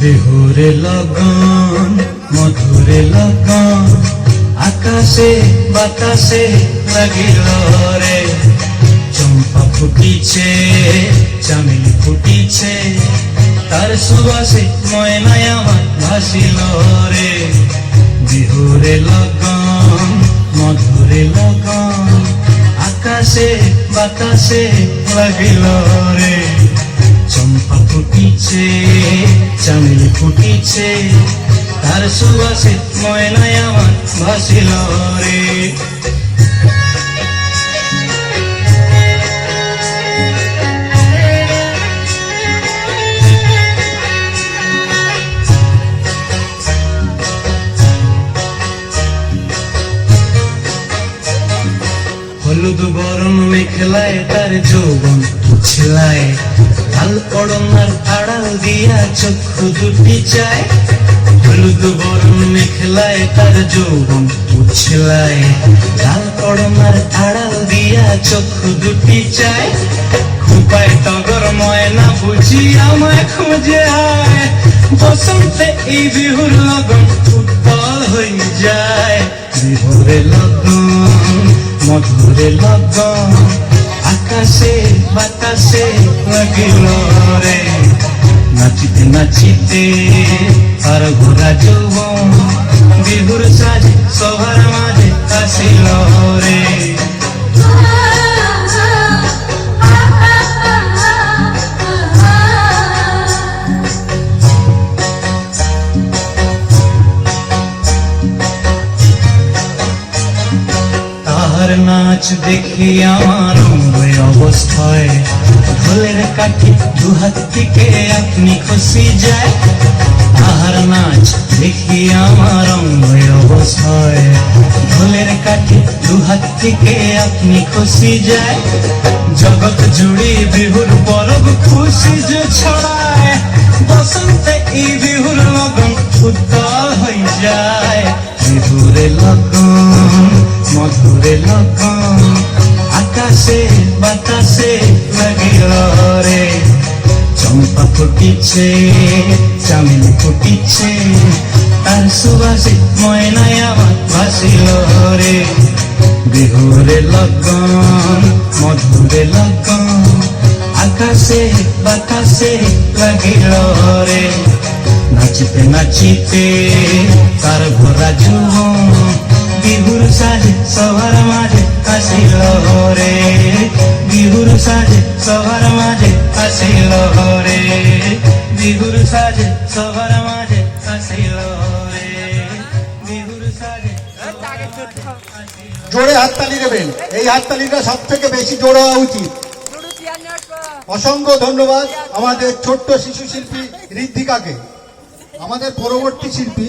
বিহুরে লগন মধুরে লগন আকাশে বাতাসে লাগিল রে। চম্পা ফুটিছে চামেলি ফুটিছে তার সুবাসে ময়নায় আমার ভাসিল রে। বিহুরে লগন মধুরে লগন আকাশে বাতাসে লাগিল রে। চম্পা ফুটিছে চামেলি ফুটিছে তার সুবাসে ময়নায় আমার ভাসিল রে। হলুদ বরণ মেখলায় তার যৌবন উছলায় লাল পড়নার আড়াল দিয়া চক্ষু দুটি চায়। হলুদ বরণ মেখলায় তার যৌবন উছলায় লাল পড়নার আড়াল দিয়া চক্ষু দুটি চায়। খুপায় টগর ময়না বুঝি আমায় খুঁজে আয়। বসন্তে এই বিহুর লগন উত্তল হয়ে যায়। বিহুরে লগন মধুরে লগন আকাশে বাতাসে লাগিল রে। নাচিতে নাচিতে আর ঘোরা যৌবন বিহুর সাজে সবার মাঝে আসিল রে। তাহার নাচ দেখি আমার অবস্থায় ঢোলের কাঠি দুহাত থেকে আপনি খুশি যায়। তাহার নাচ দেখি আমার অবস্থায় ঢোলের কাঠি দুহাত থেকে আপনি খুশি যায়। জগৎ জুড়ে বিহুর পরব খুশি যে ছড়ায়। বসন্তে এই বিহুর লগন উত্তল হয়ে যায়। বিহুরে লগন মধুরে লগন আকাশে বাতাসে লাগিল রে। চম্পা ফুটিছে চামেলি ফুটিছে তার সুবাসে ময়নায় আমার ভাসিল রে। বিহুরে লগন মধুরে লগন আকাশে বাতাসে লাগিল রে। নাচিতে নাচিতে তার ভরা যৌবন বিহুর সাজে সবার মাঝে আসিল রে। বিহুর সাজে সবার মাঝে আসিল রে। বিহুর সাজে সবার মাঝে আসিল রে। বিহুর সাজে জোরে হাততালি দেবেন। এই হাততালিটা সব থেকে বেশি জোরে হওয়া উচিত। অসংখ্য ধন্যবাদ আমাদের ছোট্ট শিশু শিল্পী ঋদ্ধিকাকে। আমাদের পরবর্তী শিল্পী